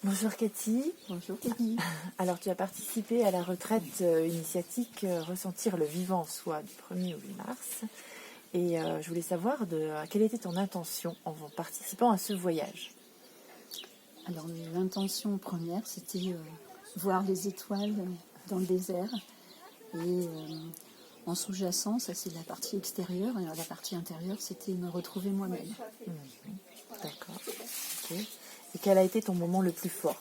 Bonjour Cathy. Bonjour Camille. Alors tu as participé à la retraite initiatique Ressentir le vivant en soi du 1er au 8 mars. Et je voulais savoir quelle était ton intention en participant à ce voyage. Alors l'intention première, c'était voir les étoiles dans le désert. Et en sous-jacent, ça c'est la partie extérieure. Et la partie intérieure, c'était me retrouver moi-même. D'accord. Ok. Et quel a été ton moment le plus fort?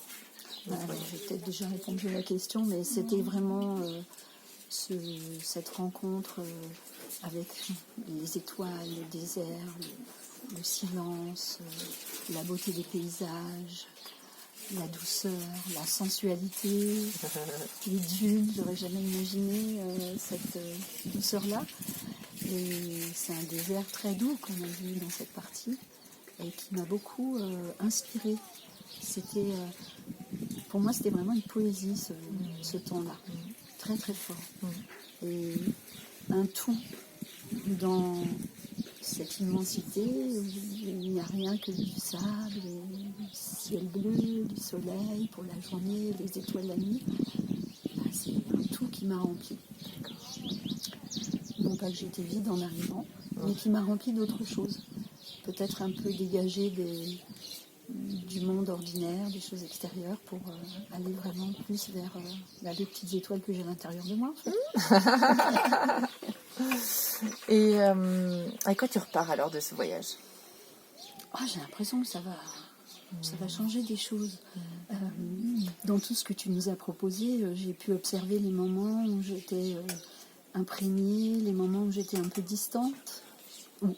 J'ai peut-être déjà répondu à la question, mais c'était vraiment cette rencontre avec les étoiles, le désert, le silence, la beauté des paysages, la douceur, la sensualité, les dunes. J'aurais jamais imaginé cette douceur-là. Et c'est un désert très doux qu'on a vu dans cette partie et qui m'a beaucoup inspirée. Pour moi, c'était vraiment une poésie ce temps-là, très très fort. Et un tout dans cette immensité où il n'y a rien que du sable, du ciel bleu, du soleil pour la journée, les étoiles la nuit. C'est un tout qui m'a rempli. Non pas que j'étais vide en arrivant, mais qui m'a rempli d'autres choses. Peut-être un peu dégagée du monde ordinaire, des choses extérieures, pour aller vraiment plus vers les petites étoiles que j'ai à l'intérieur de moi. En fait. Et à quoi tu repars alors de ce voyage? J'ai l'impression que ça va changer des choses. Dans tout ce que tu nous as proposé, j'ai pu observer les moments où j'étais imprégnée, les moments où j'étais un peu distante ou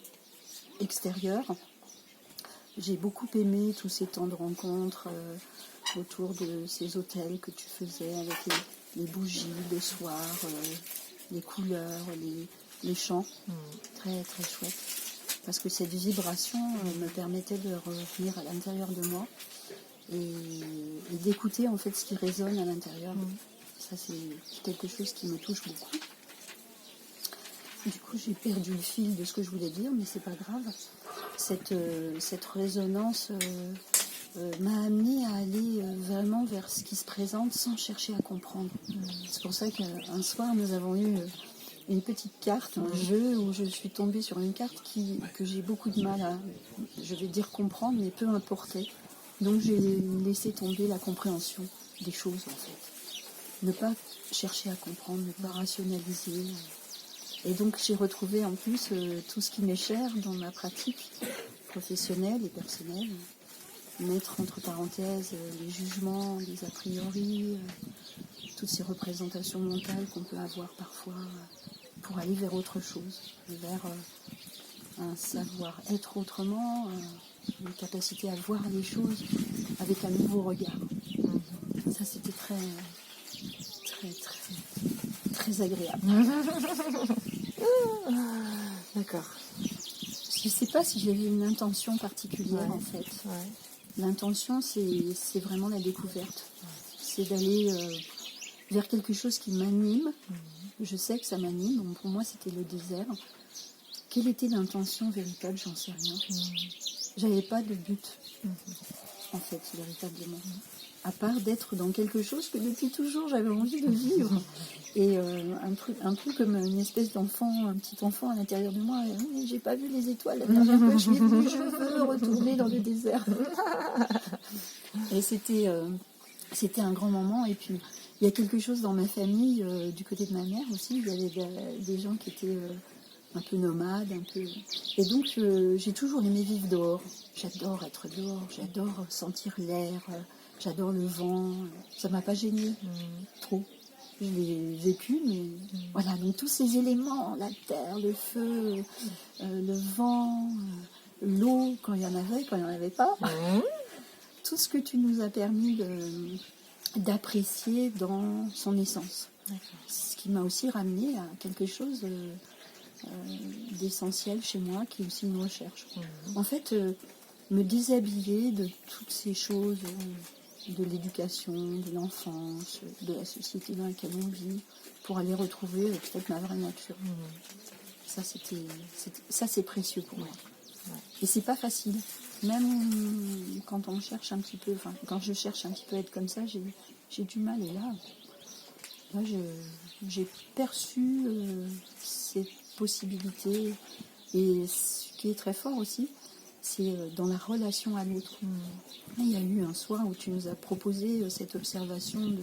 extérieure. J'ai beaucoup aimé tous ces temps de rencontres autour de ces hôtels que tu faisais avec les bougies le soir, les couleurs, les chants. Très très chouette. Parce que cette vibration me permettait de revenir à l'intérieur de moi et d'écouter en fait ce qui résonne à l'intérieur. Ça c'est quelque chose qui me touche beaucoup. Du coup, j'ai perdu le fil de ce que je voulais dire, mais c'est pas grave. Cette résonance m'a amenée à aller vraiment vers ce qui se présente sans chercher à comprendre. C'est pour ça qu'un soir, nous avons eu une petite carte, un jeu où je suis tombée sur une carte que j'ai beaucoup de mal à, je vais dire comprendre, mais peu importer. Donc j'ai laissé tomber la compréhension des choses en fait. Ne pas chercher à comprendre, ne pas rationaliser. Et donc j'ai retrouvé en plus tout ce qui m'est cher dans ma pratique professionnelle et personnelle. Mettre entre parenthèses les jugements, les a priori, toutes ces représentations mentales qu'on peut avoir parfois pour aller vers autre chose, vers un savoir-être autrement, une capacité à voir les choses avec un nouveau regard. Ça c'était très, très, très, très agréable. D'accord. Je ne sais pas si j'avais une intention particulière en fait. Ouais. L'intention, c'est vraiment la découverte. C'est d'aller vers quelque chose qui m'anime. Je sais que ça m'anime. Donc pour moi, c'était le désert. Quelle était l'intention véritable? J'en sais rien. J'avais pas de but, en fait, véritablement. À part d'être dans quelque chose que depuis toujours j'avais envie de vivre. Et un peu comme une espèce d'enfant, un petit enfant à l'intérieur de moi. J'ai pas vu les étoiles la dernière fois que je suis venue, je veux retourner dans le désert. Et c'était un grand moment. Et puis il y a quelque chose dans ma famille, du côté de ma mère aussi, il y avait des gens qui étaient un peu nomades, un peu. Et donc j'ai toujours aimé vivre dehors. J'adore être dehors, j'adore sentir l'air. J'adore le vent, ça m'a pas gênée trop. Je l'ai vécu, mais voilà. Donc tous ces éléments, la terre, le feu, le vent, l'eau, quand il y en avait, quand il n'y en avait pas, tout ce que tu nous as permis d'apprécier dans son essence. Ce qui m'a aussi ramené à quelque chose d'essentiel chez moi, qui est aussi une recherche. En fait, me déshabiller de toutes ces choses. De l'éducation, de l'enfance, de la société dans laquelle on vit, pour aller retrouver peut-être ma vraie nature. Ça, c'est précieux pour moi. Et c'est pas facile. même quand on cherche un petit peu, enfin, quand je cherche un petit peu à être comme ça, j'ai du mal. Et là j'ai perçu ces possibilités. Et ce qui est très fort aussi, c'est dans la relation à l'autre. Il y a eu un soir où tu nous as proposé cette observation de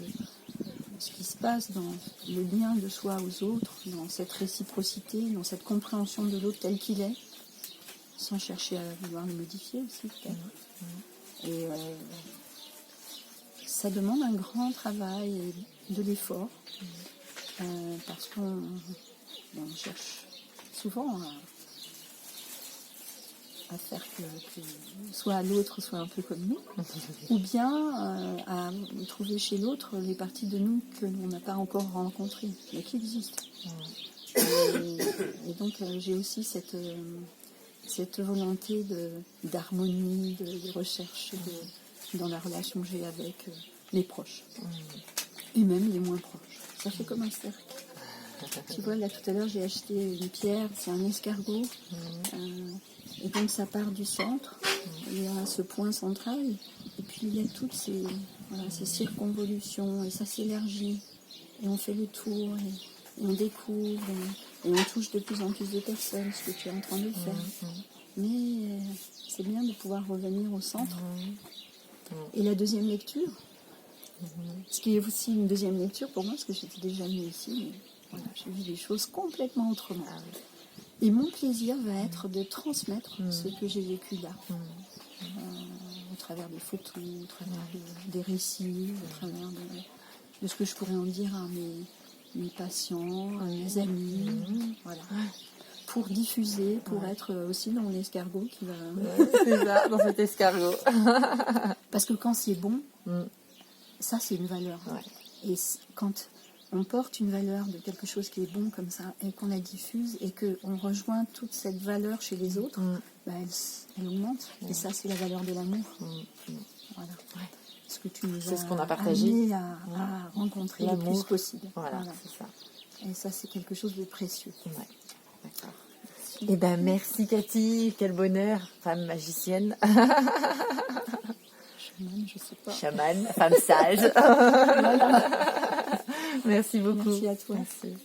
ce qui se passe dans le lien de soi aux autres, dans cette réciprocité, dans cette compréhension de l'autre tel qu'il est, sans chercher à vouloir le modifier aussi peut-être. Et ça demande un grand travail et de l'effort, parce qu'on cherche souvent à faire que soit l'autre soit un peu comme nous, ou bien à trouver chez l'autre les parties de nous que l'on n'a pas encore rencontrées, mais qui existent. Et donc j'ai aussi cette volonté d'harmonie, de recherche dans la relation que j'ai avec les proches, et même les moins proches. Ça fait comme un cercle. Tu vois, là tout à l'heure j'ai acheté une pierre, c'est un escargot, et donc ça part du centre, il y a ce point central, et puis il y a toutes ces circonvolutions, et ça s'élargit, et on fait le tour, et on découvre, et on touche de plus en plus de personnes, ce que tu es en train de faire. Mais c'est bien de pouvoir revenir au centre. Et la deuxième lecture, ce qui est aussi une deuxième lecture pour moi, parce que j'étais déjà venue ici, mais voilà, j'ai vu des choses complètement autrement. Et mon plaisir va être de transmettre ce que j'ai vécu là, au travers des photos, au travers des récits, au travers de ce que je pourrais en dire à mes patients, à mes amis, voilà. Pour diffuser, pour être aussi dans l'escargot qui va... c'est ça, dans cet escargot. Parce que quand c'est bon, ça c'est une valeur. Et quand on porte une valeur de quelque chose qui est bon comme ça, et qu'on la diffuse, et qu'on rejoint toute cette valeur chez les autres, elle augmente. Et ça, c'est la valeur de l'amour. Voilà. Ce que tu nous c'est as ce qu'on a partagé. amené à rencontrer le plus possible. Voilà, c'est ça. Et ça, c'est quelque chose de précieux. Ouais. D'accord. Eh ben, merci Cathy, quel bonheur, femme magicienne. Chamane, je sais pas. Chamane, femme sage. Merci beaucoup. Merci à toi. Merci.